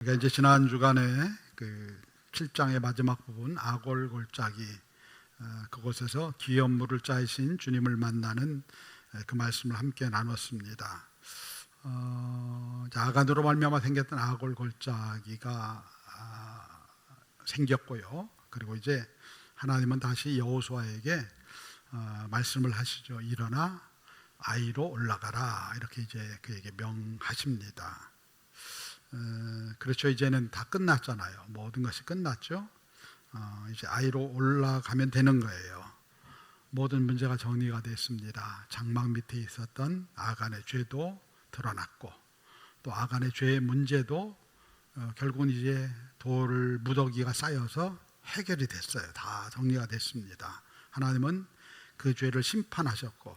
그러니까 이제 지난 주간에 그 7장의 마지막 부분 아골 골짜기 그곳에서 기업물을 짜이신 주님을 만나는 그 말씀을 함께 나눴습니다. 아간으로 말미암아 생겼던 아골 골짜기가 생겼고요. 그리고 이제 하나님은 다시 여호수아에게 말씀을 하시죠. 일어나 아이로 올라가라 이렇게 이제 그에게 명하십니다. 그렇죠. 이제는 다 끝났잖아요. 모든 것이 끝났죠. 이제 아이로 올라가면 되는 거예요. 모든 문제가 정리가 됐습니다. 장막 밑에 있었던 아간의 죄도 드러났고, 또 아간의 죄의 문제도 결국은 이제 돌 무더기가 쌓여서 해결이 됐어요. 다 정리가 됐습니다. 하나님은 그 죄를 심판하셨고,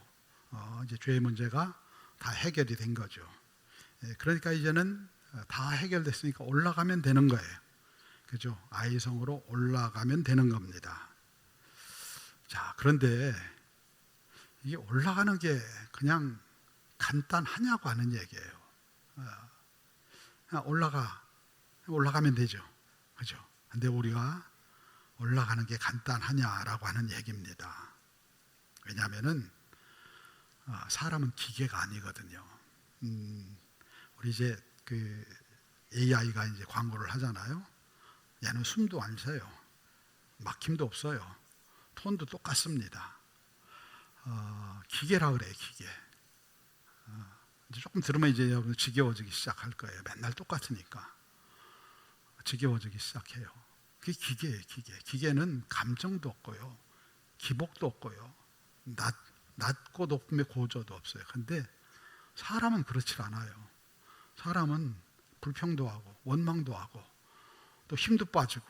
이제 죄의 문제가 다 해결이 된 거죠. 그러니까 이제는 다 해결됐으니까 올라가면 되는 거예요. 그죠? 아이성으로 올라가면 되는 겁니다. 자, 그런데 이게 올라가는 게 그냥 간단하냐고 하는 얘기예요. 그냥 올라가면 되죠. 그죠? 근데 우리가 올라가는 게 간단하냐라고 하는 얘기입니다. 왜냐하면은 사람은 기계가 아니거든요. 우리 이제 그 AI가 이제 광고를 하잖아요. 얘는 숨도 안 쉬어요. 막힘도 없어요. 톤도 똑같습니다. 기계라 그래요, 기계. 이제 조금 들으면 이제 여러분 지겨워지기 시작할 거예요. 맨날 똑같으니까. 지겨워지기 시작해요. 그게 기계예요, 기계. 기계는 감정도 없고요. 기복도 없고요. 낮고 높음의 고저도 없어요. 근데 사람은 그렇지 않아요. 사람은 불평도 하고 원망도 하고 또 힘도 빠지고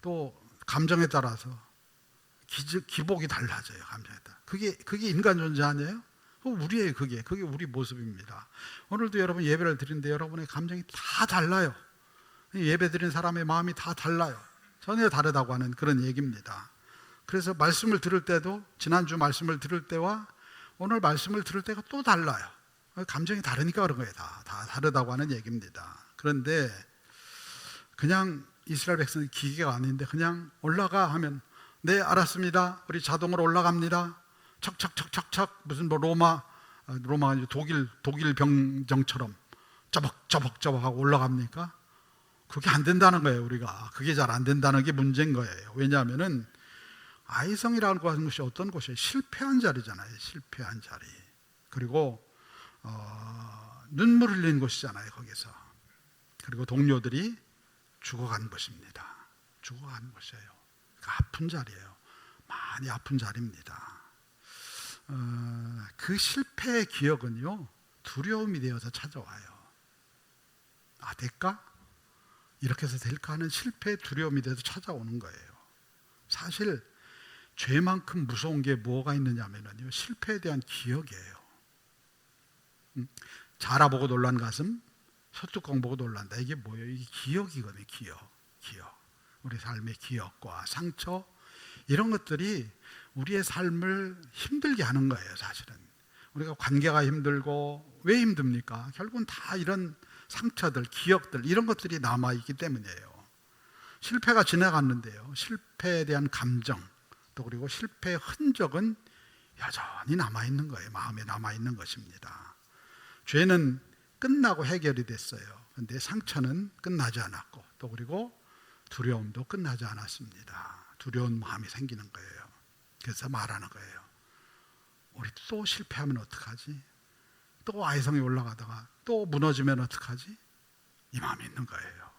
또 감정에 따라서 기복이 달라져요. 감정에 따라. 그게 인간 존재 아니에요? 우리예요. 그게 우리 모습입니다. 오늘도 여러분 예배를 드리는데 여러분의 감정이 다 달라요. 예배 드리는 사람의 마음이 다 달라요. 전혀 다르다고 하는 그런 얘기입니다. 그래서 말씀을 들을 때도 지난주 말씀을 들을 때와 오늘 말씀을 들을 때가 또 달라요. 감정이 다르니까 그런 거예요. 다 다르다고 하는 얘기입니다. 그런데 그냥 이스라엘 백성이 기계가 아닌데 그냥 올라가 하면 네 알았습니다. 우리 자동으로 올라갑니다. 척척척척척 무슨 뭐 로마가 독일 병정처럼 저벅저벅하고 올라갑니까? 그게 안 된다는 거예요. 우리가 그게 잘 안 된다는 게 문제인 거예요. 왜냐하면은 아이성이라고 하는 것이 어떤 곳이에요? 실패한 자리잖아요. 실패한 자리. 그리고 눈물 흘린 곳이잖아요. 거기서. 그리고 동료들이 죽어간 것입니다. 죽어간 것이에요. 아픈 자리예요. 많이 아픈 자리입니다. 그 실패의 기억은요 두려움이 되어서 찾아와요. 될까? 이렇게 해서 될까 하는 실패의 두려움이 돼서 찾아오는 거예요. 사실 죄만큼 무서운 게 뭐가 있느냐면요 실패에 대한 기억이에요. 자라보고 놀란 가슴, 소뚜껑 보고 놀란다. 이게 뭐예요? 이게 기억이거든요. 기억. 우리 삶의 기억과 상처 이런 것들이 우리의 삶을 힘들게 하는 거예요. 사실은 우리가 관계가 힘들고 왜 힘듭니까? 결국은 다 이런 상처들, 기억들 이런 것들이 남아있기 때문이에요. 실패가 지나갔는데요 실패에 대한 감정 또 그리고 실패의 흔적은 여전히 남아있는 거예요. 마음에 남아있는 것입니다. 죄는 끝나고 해결이 됐어요. 그런데 상처는 끝나지 않았고 또 그리고 두려움도 끝나지 않았습니다. 두려운 마음이 생기는 거예요. 그래서 말하는 거예요. 우리 또 실패하면 어떡하지? 또 아이성에 올라가다가 또 무너지면 어떡하지? 이 마음이 있는 거예요.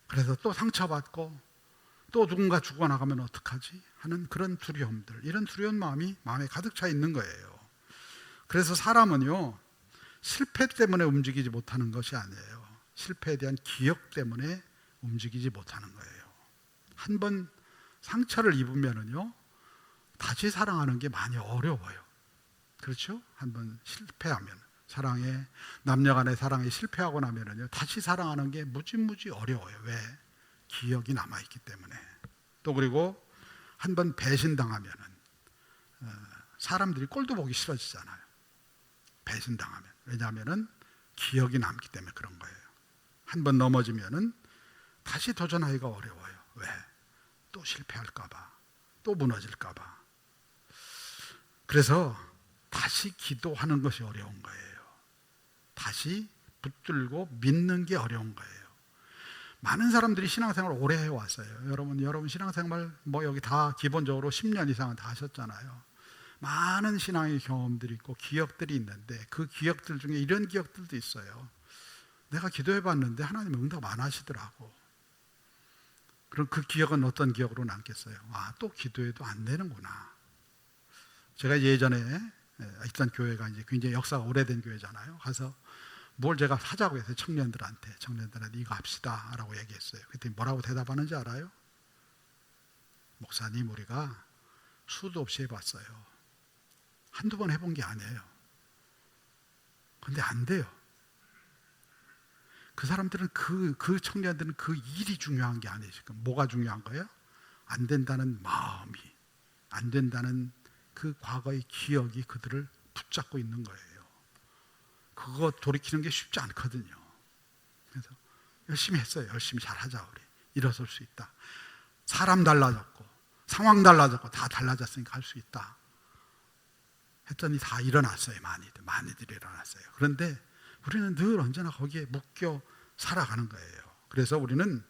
그래서 또 상처받고 또 누군가 죽어나가면 어떡하지? 하는 그런 두려움들, 이런 두려운 마음이 마음에 가득 차 있는 거예요. 그래서 사람은요 실패 때문에 움직이지 못하는 것이 아니에요. 실패에 대한 기억 때문에 움직이지 못하는 거예요. 한번 상처를 입으면은요 다시 사랑하는 게 많이 어려워요. 그렇죠? 한번 실패하면 사랑에 남녀간의 사랑에 실패하고 나면은요 다시 사랑하는 게 무지무지 어려워요. 왜? 기억이 남아있기 때문에. 또 그리고 한번 배신당하면은 사람들이 꼴도 보기 싫어지잖아요. 배신당하면. 왜냐하면은 기억이 남기 때문에 그런 거예요. 한 번 넘어지면은 다시 도전하기가 어려워요. 왜? 또 실패할까 봐, 또 무너질까 봐. 그래서 다시 기도하는 것이 어려운 거예요. 다시 붙들고 믿는 게 어려운 거예요. 많은 사람들이 신앙생활을 오래 해왔어요. 여러분 신앙생활 뭐 여기 다 기본적으로 10년 이상은 다 하셨잖아요. 많은 신앙의 경험들이 있고 기억들이 있는데 그 기억들 중에 이런 기억들도 있어요. 내가 기도해봤는데 하나님 응답 안 하시더라고. 그럼 그 기억은 어떤 기억으로 남겠어요? 아, 또 기도해도 안 되는구나. 제가 예전에 있던 교회가 이제 굉장히 역사가 오래된 교회잖아요. 가서 뭘 제가 하자고 해서 청년들한테 이거 합시다 라고 얘기했어요. 그랬더니 뭐라고 대답하는지 알아요? 목사님, 우리가 수도 없이 해봤어요. 한두 번 해본 게 아니에요. 근데 안 돼요. 그 사람들은 그 청년들은 그 일이 중요한 게 아니에요. 뭐가 중요한 거예요? 안 된다는 마음이, 안 된다는 그 과거의 기억이 그들을 붙잡고 있는 거예요. 그거 돌이키는 게 쉽지 않거든요. 그래서 열심히 했어요. 열심히 잘하자 우리. 일어설 수 있다. 사람 달라졌고 상황 달라졌고 다 달라졌으니까 할 수 있다. 했더니 다 일어났어요. 많이들 일어났어요. 그런데 우리는 늘 언제나 거기에 묶여 살아가는 거예요. 그래서 우리는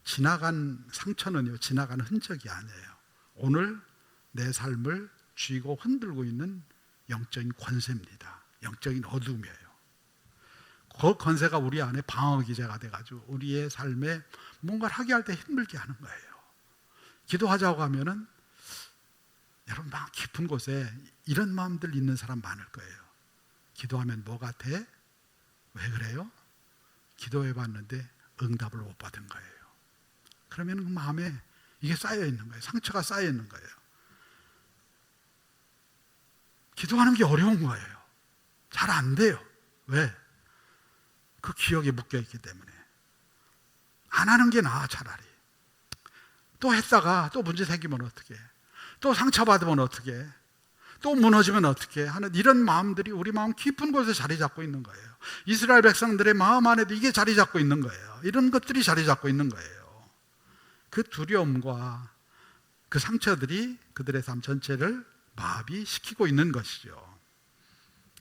지나간 상처는요, 지나간 흔적이 아니에요. 오늘 내 삶을 쥐고 흔들고 있는 영적인 권세입니다. 영적인 어둠이에요. 그 권세가 우리 안에 방어 기제가 돼가지고 우리의 삶에 뭔가를 하게 할 때 힘들게 하는 거예요. 기도하자고 하면은 여러분 막 깊은 곳에 이런 마음들 있는 사람 많을 거예요. 기도하면 뭐가 돼? 왜 그래요? 기도해봤는데 응답을 못 받은 거예요. 그러면 그 마음에 이게 쌓여 있는 거예요. 상처가 쌓여 있는 거예요. 기도하는 게 어려운 거예요. 잘 안 돼요. 왜? 그 기억에 묶여 있기 때문에. 안 하는 게 나아 차라리. 또 했다가 또 문제 생기면 어떡해? 또 상처받으면 어떡해? 또 무너지면 어떡해? 하는 이런 마음들이 우리 마음 깊은 곳에 자리 잡고 있는 거예요. 이스라엘 백성들의 마음 안에도 이게 자리 잡고 있는 거예요. 이런 것들이 자리 잡고 있는 거예요. 그 두려움과 그 상처들이 그들의 삶 전체를 마비시키고 있는 것이죠.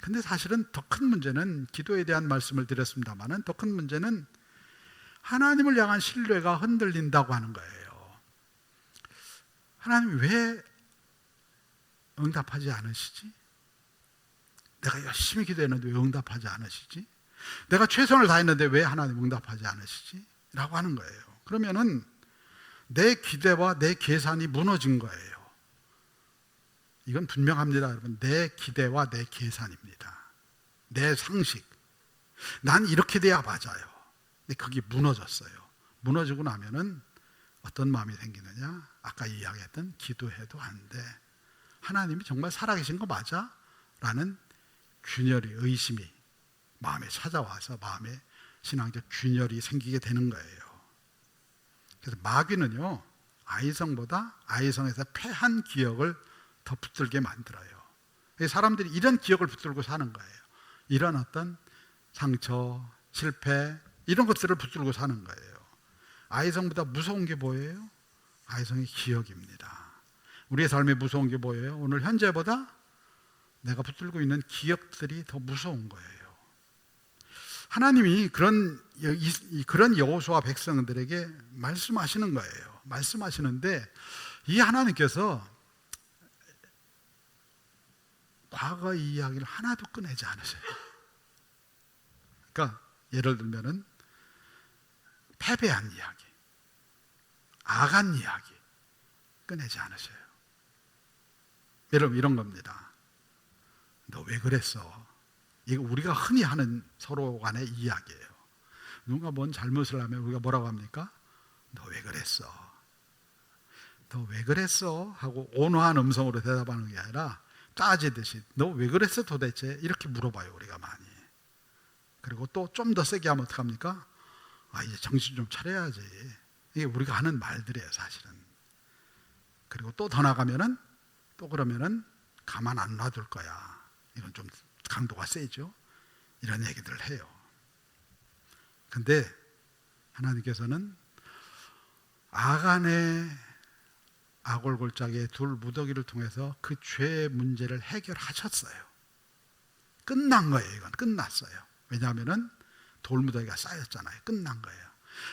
근데 사실은 더 큰 문제는, 기도에 대한 말씀을 드렸습니다만 더 큰 문제는 하나님을 향한 신뢰가 흔들린다고 하는 거예요. 하나님 왜 응답하지 않으시지? 내가 열심히 기도했는데 왜 응답하지 않으시지? 내가 최선을 다했는데 왜 하나님 응답하지 않으시지? 라고 하는 거예요. 그러면은 내 기대와 내 계산이 무너진 거예요. 이건 분명합니다, 여러분. 내 기대와 내 계산입니다. 내 상식. 난 이렇게 돼야 맞아요. 근데 그게 무너졌어요. 무너지고 나면은 어떤 마음이 생기느냐? 아까 이야기했던 기도해도 안 돼. 하나님이 정말 살아계신 거 맞아? 라는 균열이, 의심이 마음에 찾아와서 마음에 신앙적 균열이 생기게 되는 거예요. 그래서 마귀는요, 아이성보다 아이성에서 패한 기억을 더 붙들게 만들어요. 사람들이 이런 기억을 붙들고 사는 거예요. 이런 어떤 상처, 실패 이런 것들을 붙들고 사는 거예요. 아이성보다 무서운 게 뭐예요? 아이성의 기억입니다. 우리의 삶에 무서운 게 뭐예요? 오늘 현재보다 내가 붙들고 있는 기억들이 더 무서운 거예요. 하나님이 그런 여호수아 백성들에게 말씀하시는 거예요. 말씀하시는데 이 하나님께서 과거 이야기를 하나도 꺼내지 않으세요. 그러니까 예를 들면은 패배한 이야기, 악한 이야기 꺼내지 않으세요. 여러분 이런 겁니다. 너 왜 그랬어? 이거 우리가 흔히 하는 서로 간의 이야기예요. 누가 뭔 잘못을 하면 우리가 뭐라고 합니까? 너 왜 그랬어? 너 왜 그랬어? 하고 온화한 음성으로 대답하는 게 아니라 따지듯이 너 왜 그랬어 도대체? 이렇게 물어봐요 우리가 많이. 그리고 또 좀 더 세게 하면 어떡합니까? 아 이제 정신 좀 차려야지. 이게 우리가 하는 말들이에요 사실은. 그리고 또 더 나가면은 또 그러면은 가만 안 놔둘 거야. 이건 좀 강도가 세죠. 이런 얘기들을 해요. 근데 하나님께서는 아간의 아골골짜기의 둘 무더기를 통해서 그 죄의 문제를 해결하셨어요. 끝난 거예요. 이건 끝났어요. 왜냐하면 돌무더기가 쌓였잖아요. 끝난 거예요.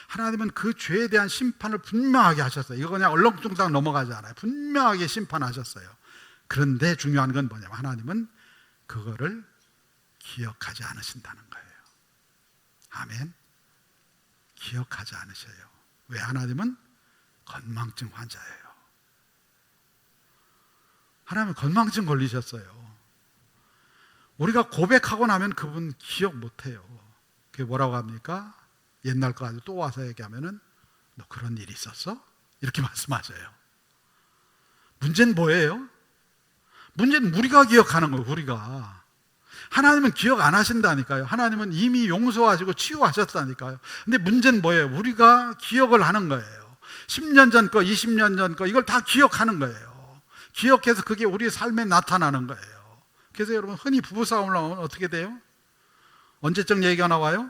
하나님은 그 죄에 대한 심판을 분명하게 하셨어요. 이거 그냥 얼렁뚱땅 넘어가지 않아요. 분명하게 심판하셨어요. 그런데 중요한 건 뭐냐면 하나님은 그거를 기억하지 않으신다는 거예요. 아멘. 기억하지 않으셔요. 왜? 하나님은 건망증 환자예요. 하나님은 건망증 걸리셨어요. 우리가 고백하고 나면 그분 기억 못해요. 그게 뭐라고 합니까? 옛날 거 가지고 또 와서 얘기하면은 너 그런 일이 있었어? 이렇게 말씀하셔요. 문제는 뭐예요? 문제는 우리가 기억하는 거예요. 우리가. 하나님은 기억 안 하신다니까요. 하나님은 이미 용서하시고 치유하셨다니까요. 근데 문제는 뭐예요? 우리가 기억을 하는 거예요. 10년 전 거, 20년 전 거, 이걸 다 기억하는 거예요. 기억해서 그게 우리 삶에 나타나는 거예요. 그래서 여러분 흔히 부부싸움을 하면 어떻게 돼요? 언제적 얘기가 나와요?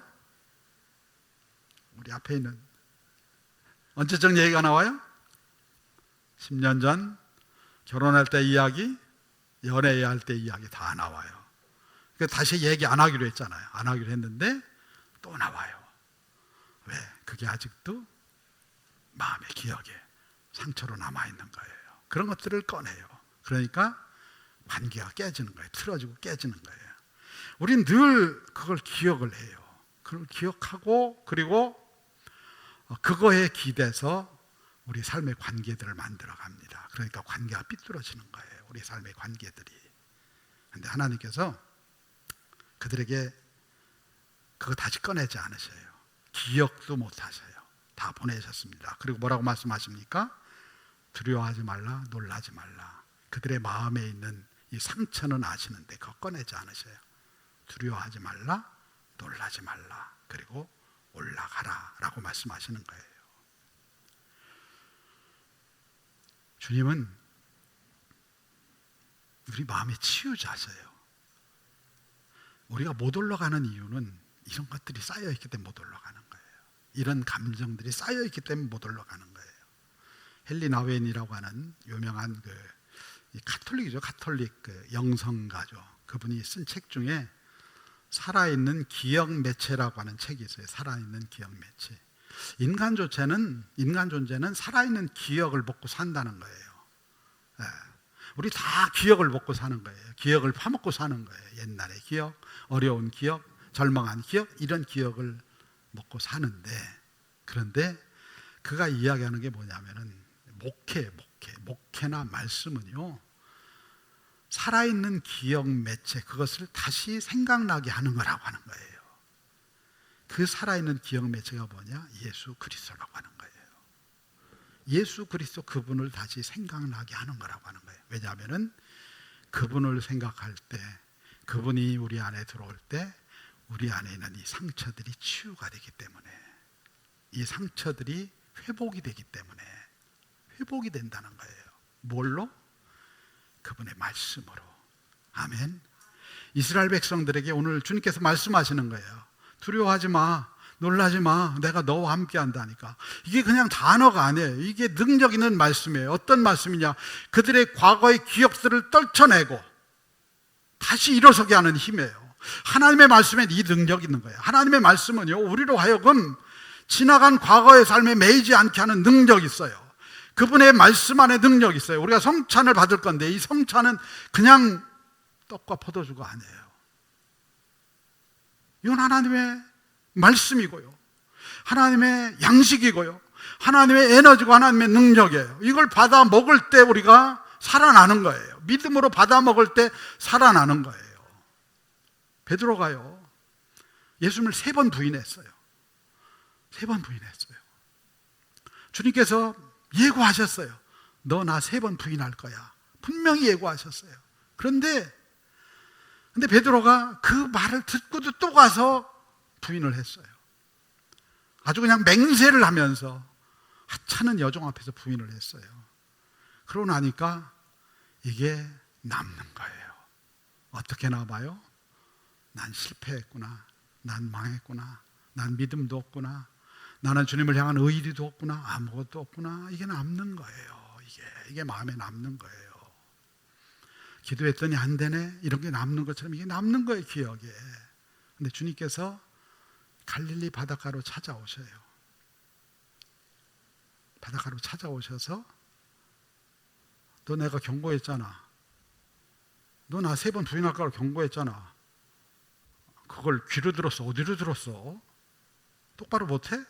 우리 앞에 있는 언제적 얘기가 나와요? 10년 전 결혼할 때 이야기, 연애할 때 이야기 다 나와요. 다시 얘기 안 하기로 했잖아요. 안 하기로 했는데 또 나와요. 왜? 그게 아직도 마음의 기억에 상처로 남아있는 거예요. 그런 것들을 꺼내요. 그러니까 관계가 깨지는 거예요. 틀어지고 깨지는 거예요. 우린 늘 그걸 기억을 해요. 그걸 기억하고 그리고 그거에 기대서 우리 삶의 관계들을 만들어 갑니다. 그러니까 관계가 삐뚤어지는 거예요. 우리 삶의 관계들이. 그런데 하나님께서 그들에게 그거 다시 꺼내지 않으셔요. 기억도 못 하셔요. 다 보내셨습니다. 그리고 뭐라고 말씀하십니까? 두려워하지 말라, 놀라지 말라. 그들의 마음에 있는 이 상처는 아시는데 그거 꺼내지 않으셔요. 두려워하지 말라, 놀라지 말라. 그리고 올라가라 라고 말씀하시는 거예요. 주님은 우리 마음의 치유자세요. 우리가 못 올라가는 이유는 이런 것들이 쌓여있기 때문에 못 올라가는 거예요. 이런 감정들이 쌓여있기 때문에 못 올라가는 거예요. 헨리 나웬이라고 하는 유명한 가톨릭이죠. 가톨릭 영성가죠. 그분이 쓴 책 중에 살아있는 기억 매체라고 하는 책이 있어요. 살아있는 기억 매체. 인간 존재는 살아있는 기억을 먹고 산다는 거예요. 네. 우리 다 기억을 먹고 사는 거예요. 기억을 파먹고 사는 거예요. 옛날의 기억, 어려운 기억, 절망한 기억, 이런 기억을 먹고 사는데, 그런데 그가 이야기하는 게 뭐냐면은 목회나 말씀은요, 살아있는 기억 매체, 그것을 다시 생각나게 하는 거라고 하는 거예요. 그 살아있는 기억 매체가 뭐냐? 예수 그리스도라고 하는 거예요. 예수 그리스도 그분을 다시 생각나게 하는 거라고 하는 거예요. 왜냐하면은 그분을 생각할 때, 그분이 우리 안에 들어올 때 우리 안에 있는 이 상처들이 치유가 되기 때문에, 이 상처들이 회복이 되기 때문에, 회복이 된다는 거예요. 뭘로? 그분의 말씀으로. 아멘. 이스라엘 백성들에게 오늘 주님께서 말씀하시는 거예요. 두려워하지 마, 놀라지 마, 내가 너와 함께 한다니까. 이게 그냥 단어가 아니에요. 이게 능력 있는 말씀이에요. 어떤 말씀이냐? 그들의 과거의 기억들을 떨쳐내고 다시 일어서게 하는 힘이에요. 하나님의 말씀에 이 능력이 있는 거예요. 하나님의 말씀은요, 우리로 하여금 지나간 과거의 삶에 매이지 않게 하는 능력이 있어요. 그분의 말씀 안에 능력이 있어요. 우리가 성찬을 받을 건데 이 성찬은 그냥 떡과 포도주가 아니에요. 이건 하나님의 말씀이고요, 하나님의 양식이고요, 하나님의 에너지고 하나님의 능력이에요. 이걸 받아 먹을 때 우리가 살아나는 거예요. 믿음으로 받아 먹을 때 살아나는 거예요. 베드로가요, 예수님을 3번 부인했어요. 3번 부인했어요. 주님께서 예고하셨어요. 너 나 3번 부인할 거야. 분명히 예고하셨어요. 그런데 베드로가 그 말을 듣고도 또 가서 부인을 했어요. 아주 그냥 맹세를 하면서 하찮은 여종 앞에서 부인을 했어요. 그러고 나니까 이게 남는 거예요. 어떻게 남아요? 난 실패했구나, 난 망했구나, 난 믿음도 없구나, 나는 주님을 향한 의리도 없구나, 아무것도 없구나. 이게 남는 거예요. 이게 마음에 남는 거예요. 기도했더니 안 되네, 이런 게 남는 것처럼 이게 남는 거예요, 기억에. 근데 주님께서 갈릴리 바닷가로 찾아오셔요. 바닷가로 찾아오셔서 너 내가 경고했잖아, 너 나 3번 부인할 거라고 경고했잖아, 그걸 귀로 들었어? 어디로 들었어? 똑바로 못해?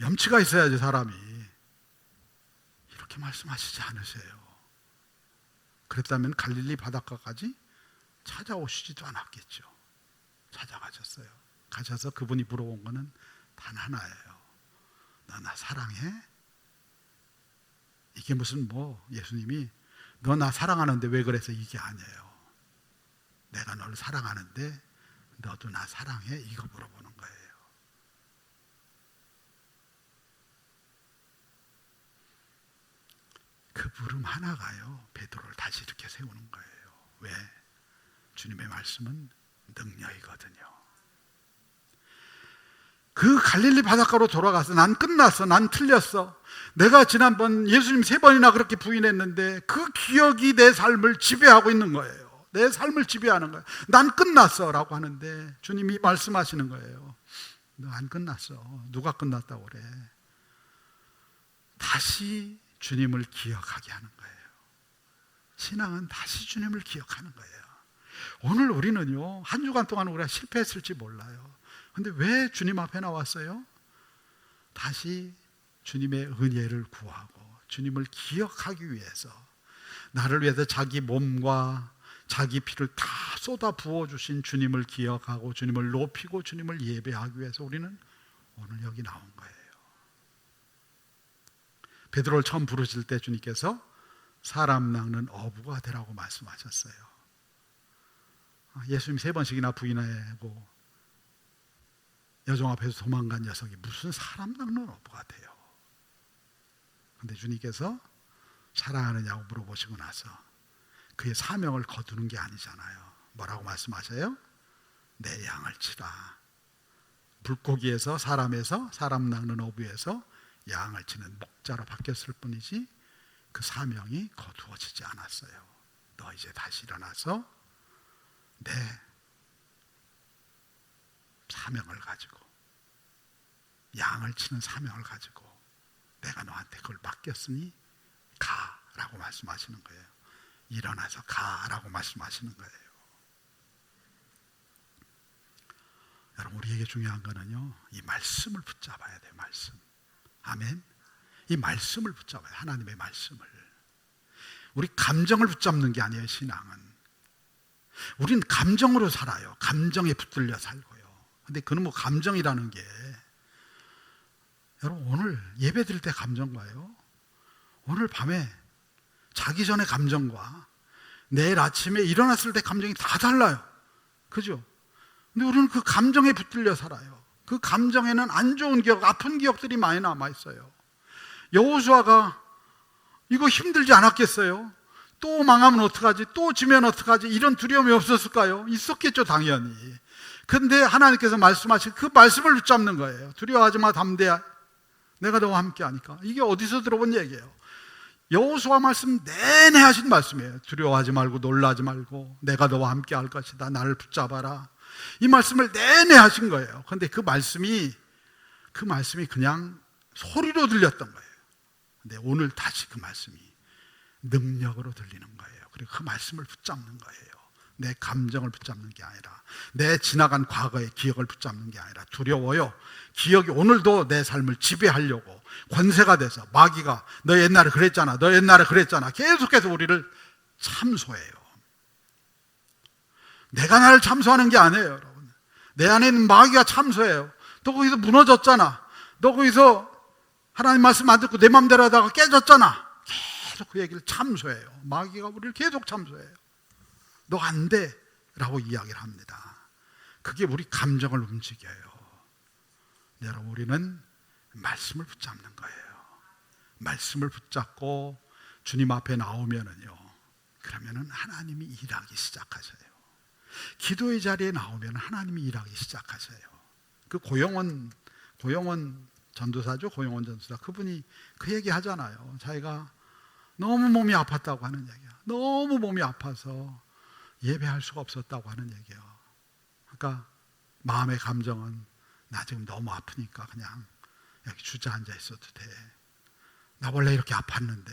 염치가 있어야지 사람이. 이렇게 말씀하시지 않으세요. 그랬다면 갈릴리 바닷가까지 찾아오시지도 않았겠죠. 찾아가셨어요. 가셔서 그분이 물어본 거는 단 하나예요. 너 나 사랑해? 이게 무슨 예수님이 너 나 사랑하는데 왜 그래서 이게 아니에요. 내가 너를 사랑하는데 너도 나 사랑해? 이거 물어보는 거예요. 그 물음 하나가요, 베드로를 다시 이렇게 세우는 거예요. 왜? 주님의 말씀은 능력이거든요. 그 갈릴리 바닷가로 돌아가서 난 끝났어, 난 틀렸어, 내가 지난번 예수님 3번이나 그렇게 부인했는데 그 기억이 내 삶을 지배하고 있는 거예요. 내 삶을 지배하는 거예요. 난 끝났어 라고 하는데 주님이 말씀하시는 거예요. 너 안 끝났어. 누가 끝났다고 그래? 다시 주님을 기억하게 하는 거예요. 신앙은 다시 주님을 기억하는 거예요. 오늘 우리는요, 한 주간 동안 우리가 실패했을지 몰라요. 근데 왜 주님 앞에 나왔어요? 다시 주님의 은혜를 구하고 주님을 기억하기 위해서, 나를 위해서 자기 몸과 자기 피를 다 쏟아 부어주신 주님을 기억하고 주님을 높이고 주님을 예배하기 위해서 우리는 오늘 여기 나온 거예요. 베드로를 처음 부르실 때 주님께서 사람 낚는 어부가 되라고 말씀하셨어요. 예수님 3번씩이나 부인하고 여종 앞에서 도망간 녀석이 무슨 사람 낚는 어부가 돼요. 그런데 주님께서 사랑하느냐고 물어보시고 나서 그의 사명을 거두는 게 아니잖아요. 뭐라고 말씀하셔요? 내 양을 치라. 물고기에서 사람에서, 사람 낚는 어부에서 양을 치는 목자로 바뀌었을 뿐이지 그 사명이 거두어지지 않았어요. 너 이제 다시 일어나서 내 사명을 가지고, 양을 치는 사명을 가지고 내가 너한테 그걸 맡겼으니 가라고 말씀하시는 거예요. 일어나서 가라고 말씀하시는 거예요. 여러분, 우리에게 중요한 거는요, 이 말씀을 붙잡아야 돼요. 말씀. 아멘. 이 말씀을 붙잡아요. 하나님의 말씀을. 우리 감정을 붙잡는 게 아니에요. 신앙은. 우린 감정으로 살아요. 감정에 붙들려 살고요. 근데 그는 감정이라는 게, 여러분 오늘 예배 드릴 때 감정과요, 오늘 밤에 자기 전에 감정과 내일 아침에 일어났을 때 감정이 다 달라요. 그죠? 근데 우리는 그 감정에 붙들려 살아요. 그 감정에는 안 좋은 기억, 아픈 기억들이 많이 남아있어요. 여호수아가 이거 힘들지 않았겠어요? 또 망하면 어떡하지? 또 지면 어떡하지? 이런 두려움이 없었을까요? 있었겠죠, 당연히. 근데 하나님께서 말씀하신 그 말씀을 붙잡는 거예요. 두려워하지 마, 담대해, 내가 너와 함께 하니까. 이게 어디서 들어본 얘기예요? 여호수아 말씀 내내 하신 말씀이에요. 두려워하지 말고 놀라지 말고 내가 너와 함께 할 것이다. 나를 붙잡아라. 이 말씀을 내내 하신 거예요. 그런데 그 말씀이 그냥 소리로 들렸던 거예요. 근데 오늘 다시 그 말씀이 능력으로 들리는 거예요. 그리고 그 말씀을 붙잡는 거예요. 내 감정을 붙잡는 게 아니라, 내 지나간 과거의 기억을 붙잡는 게 아니라. 두려워요. 기억이 오늘도 내 삶을 지배하려고 권세가 돼서 마귀가 너 옛날에 그랬잖아, 너 옛날에 그랬잖아, 계속해서 우리를 참소해요. 내가 나를 참소하는 게 아니에요, 여러분. 내 안에 있는 마귀가 참소해요. 너 거기서 무너졌잖아, 너 거기서 하나님 말씀 안 듣고 내 맘대로 하다가 깨졌잖아. 계속 그 얘기를 참소해요. 마귀가 우리를 계속 참소해요. 너 안 돼 라고 이야기를 합니다. 그게 우리 감정을 움직여요. 여러분, 우리는 말씀을 붙잡는 거예요. 말씀을 붙잡고 주님 앞에 나오면은요, 그러면은 하나님이 일하기 시작하셔요. 기도의 자리에 나오면 하나님이 일하기 시작하세요. 그 고영원 전도사죠. 고영원 전도사. 그분이 그 얘기 하잖아요. 자기가 너무 몸이 아팠다고 하는 얘기야. 너무 몸이 아파서 예배할 수가 없었다고 하는 얘기예요. 그러니까 마음의 감정은 나 지금 너무 아프니까 그냥 여기 주저앉아 있어도 돼. 나 원래 이렇게 아팠는데,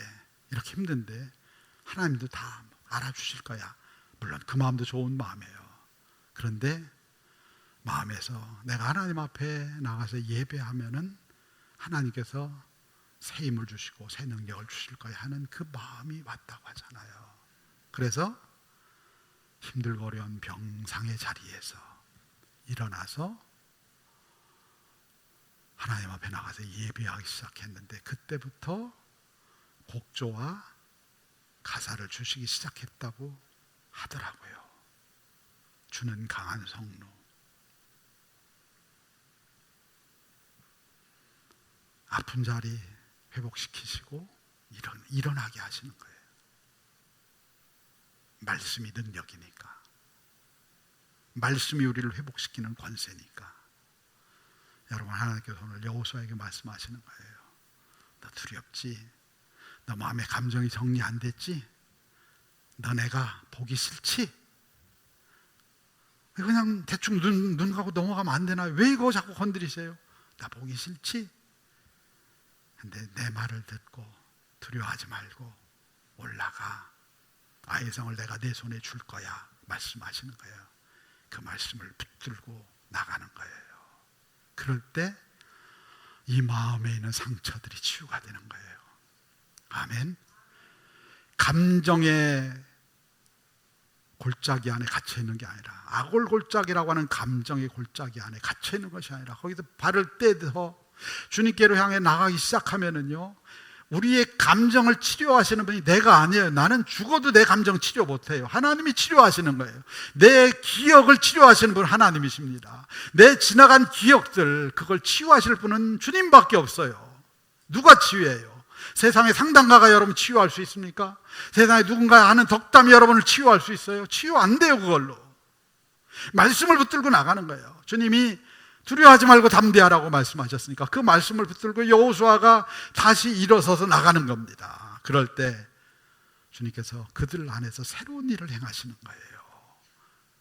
이렇게 힘든데 하나님도 다 알아주실 거야. 물론 그 마음도 좋은 마음이에요. 그런데 마음에서 내가 하나님 앞에 나가서 예배하면은 하나님께서 새 힘을 주시고 새 능력을 주실 거야 하는 그 마음이 왔다고 하잖아요. 그래서 힘들고 어려운 병상의 자리에서 일어나서 하나님 앞에 나가서 예배하기 시작했는데, 그때부터 곡조와 가사를 주시기 시작했다고 하더라고요. 주는 강한 성로. 아픈 자리 회복시키시고 일어나게 하시는 거예요. 말씀이 능력이니까. 말씀이 우리를 회복시키는 권세니까. 여러분, 하나님께서 오늘 여호수아에게 말씀하시는 거예요. 너 두렵지? 너 마음의 감정이 정리 안 됐지? 너 내가 보기 싫지? 그냥 대충 눈 가고 넘어가면 안 되나? 왜 이거 자꾸 건드리세요? 나 보기 싫지? 근데 내 말을 듣고 두려워하지 말고 올라가. 아이성을 내가 내 손에 줄 거야 말씀하시는 거예요. 그 말씀을 붙들고 나가는 거예요. 그럴 때 이 마음에 있는 상처들이 치유가 되는 거예요. 아멘. 감정의 골짜기 안에 갇혀 있는 게 아니라, 아골골짜기라고 하는 감정의 골짜기 안에 갇혀 있는 것이 아니라 거기서 발을 떼서 주님께로 향해 나가기 시작하면은요, 우리의 감정을 치료하시는 분이 내가 아니에요. 나는 죽어도 내 감정 치료 못해요. 하나님이 치료하시는 거예요. 내 기억을 치료하시는 분은 하나님이십니다. 내 지나간 기억들, 그걸 치유하실 분은 주님밖에 없어요. 누가 치유해요? 세상에 상담가가 여러분 치유할 수 있습니까? 세상에 누군가 하는 덕담이 여러분을 치유할 수 있어요? 치유 안 돼요. 그걸로 말씀을 붙들고 나가는 거예요. 주님이 두려워하지 말고 담대하라고 말씀하셨으니까 그 말씀을 붙들고 여호수아가 다시 일어서서 나가는 겁니다. 그럴 때 주님께서 그들 안에서 새로운 일을 행하시는 거예요.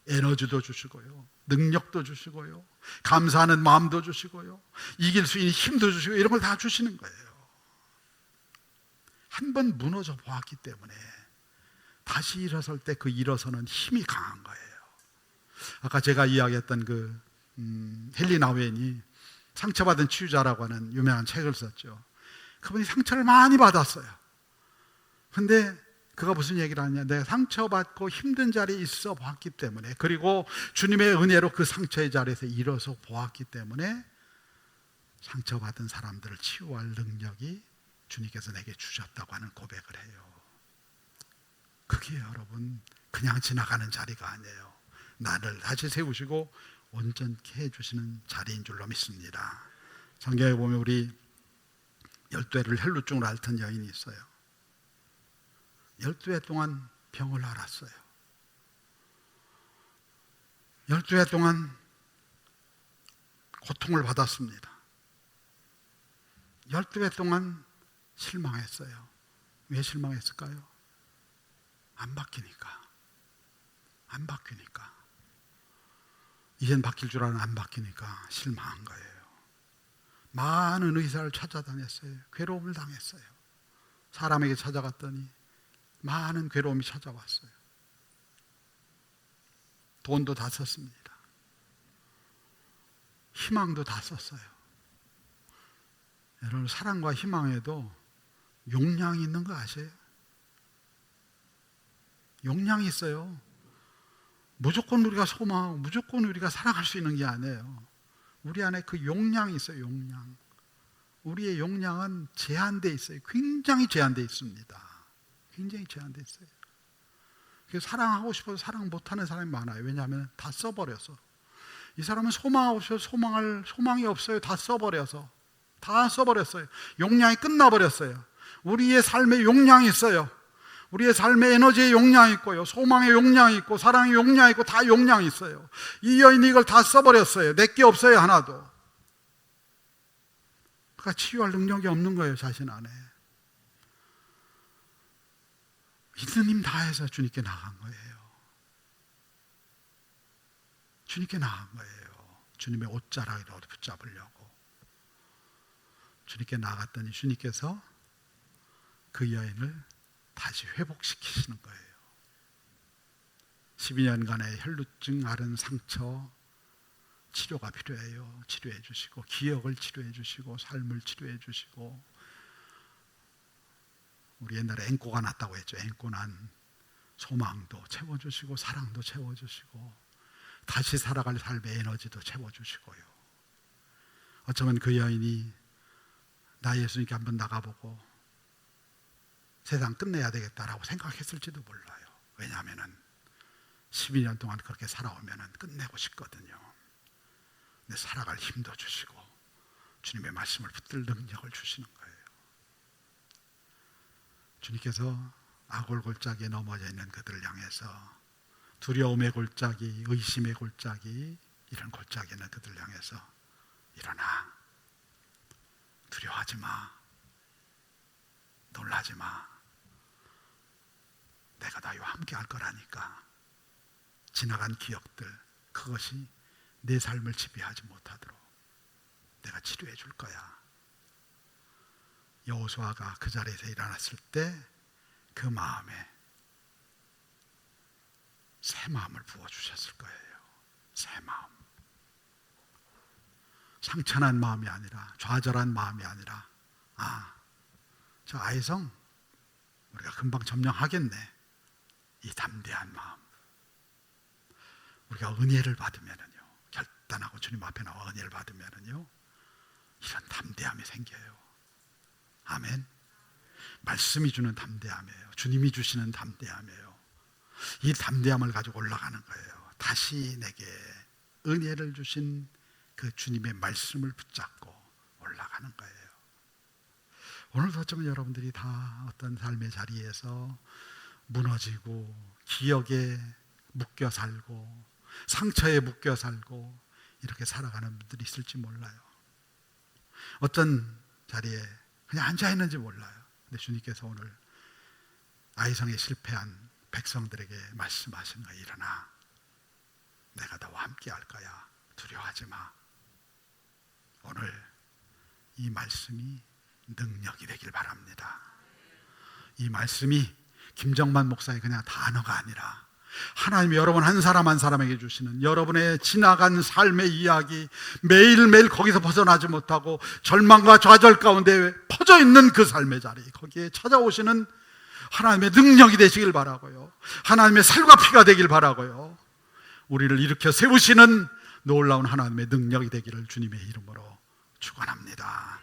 에너지도 주시고요, 능력도 주시고요, 감사하는 마음도 주시고요, 이길 수 있는 힘도 주시고, 이런 걸 다 주시는 거예요. 한 번 무너져 보았기 때문에 다시 일어설 때 그 일어서는 힘이 강한 거예요. 아까 제가 이야기했던 그 헨리 나우엔이 상처받은 치유자라고 하는 유명한 책을 썼죠. 그분이 상처를 많이 받았어요. 근데 그가 무슨 얘기를 하냐, 내가 상처받고 힘든 자리에 있어 보았기 때문에, 그리고 주님의 은혜로 그 상처의 자리에서 일어서 보았기 때문에 상처받은 사람들을 치유할 능력이 주님께서 내게 주셨다고 하는 고백을 해요. 그게 여러분 그냥 지나가는 자리가 아니에요. 나를 다시 세우시고 온전케 해주시는 자리인 줄로 믿습니다. 성경에 보면 우리 12해를 혈루증으로 앓던 여인이 있어요. 12해 동안 병을 앓았어요. 12해 동안 고통을 받았습니다. 12해 동안 실망했어요. 왜 실망했을까요? 안 바뀌니까. 안 바뀌니까. 이젠 바뀔 줄 알았는데 안 바뀌니까 실망한 거예요. 많은 의사를 찾아다녔어요. 괴로움을 당했어요. 사람에게 찾아갔더니 많은 괴로움이 찾아왔어요. 돈도 다 썼습니다. 희망도 다 썼어요. 여러분, 사랑과 희망에도 용량이 있는 거 아세요? 용량이 있어요. 무조건 우리가 소망하고 무조건 우리가 살아갈 수 있는 게 아니에요. 우리 안에 그 용량이 있어요. 용량. 우리의 용량은 제한되어 있어요. 굉장히 제한되어 있습니다. 굉장히 제한되어 있어요. 그래서 사랑하고 싶어도 사랑 못하는 사람이 많아요. 왜냐하면 다 써버려서. 이 사람은 소망하고 싶어도 소망이 없어요. 다 써버려서. 다 써버렸어요. 용량이 끝나버렸어요. 우리의 삶에 용량이 있어요. 우리의 삶의 에너지의 용량이 있고요, 소망의 용량이 있고 사랑의 용량이 있고 다 용량이 있어요. 이 여인이 이걸 다 써버렸어요. 내게 없어요, 하나도. 그러니까 치유할 능력이 없는 거예요, 자신 안에. 있는 힘 다해서 주님께 나간 거예요. 주님께 나간 거예요. 주님의 옷자락이라도 붙잡으려고. 주님께 나갔더니 주님께서 그 여인을 다시 회복시키시는 거예요. 12년간의 혈루증, 앓은 상처 치료가 필요해요. 치료해 주시고, 기억을 치료해 주시고, 삶을 치료해 주시고, 우리 옛날에 앵꼬가 났다고 했죠. 앵꼬 난 소망도 채워주시고 사랑도 채워주시고 다시 살아갈 삶의 에너지도 채워주시고요. 어쩌면 그 여인이 나 예수님께 한번 나가보고 세상 끝내야 되겠다라고 생각했을지도 몰라요. 왜냐하면 12년 동안 그렇게 살아오면 끝내고 싶거든요. 근데 살아갈 힘도 주시고 주님의 말씀을 붙들 능력을 주시는 거예요. 주님께서 악을 골짜기에 넘어져 있는 그들을 향해서, 두려움의 골짜기, 의심의 골짜기, 이런 골짜기에 있는 그들을 향해서 일어나, 두려워하지 마, 놀라지 마, 내가 너희와 함께 할 거라니까. 지나간 기억들, 그것이 내 삶을 지배하지 못하도록 내가 치료해 줄 거야. 여호수아가 그 자리에서 일어났을 때 그 마음에 새 마음을 부어주셨을 거예요. 새 마음. 상처난 마음이 아니라, 좌절한 마음이 아니라, 저 아이성 우리가 금방 점령하겠네, 이 담대한 마음. 우리가 은혜를 받으면은요, 결단하고 주님 앞에 나와 은혜를 받으면은요, 이런 담대함이 생겨요. 아멘. 말씀이 주는 담대함이에요. 주님이 주시는 담대함이에요. 이 담대함을 가지고 올라가는 거예요. 다시 내게 은혜를 주신 그 주님의 말씀을 붙잡고 올라가는 거예요. 오늘도 어쩌면 여러분들이 다 어떤 삶의 자리에서 무너지고 기억에 묶여 살고 상처에 묶여 살고 이렇게 살아가는 분들이 있을지 몰라요. 어떤 자리에 그냥 앉아 있는지 몰라요. 근데 주님께서 오늘 아이성에 실패한 백성들에게 말씀하신 거예요. 일어나, 내가 너와 함께 할 거야. 두려워하지 마. 오늘 이 말씀이 능력이 되길 바랍니다. 이 말씀이 김정만 목사의 그냥 단어가 아니라 하나님이 여러분 한 사람 한 사람에게 주시는 여러분의 지나간 삶의 이야기, 매일매일 거기서 벗어나지 못하고 절망과 좌절 가운데 퍼져 있는 그 삶의 자리, 거기에 찾아오시는 하나님의 능력이 되시길 바라고요. 하나님의 살과 피가 되길 바라고요. 우리를 일으켜 세우시는 놀라운 하나님의 능력이 되기를 주님의 이름으로 축원합니다.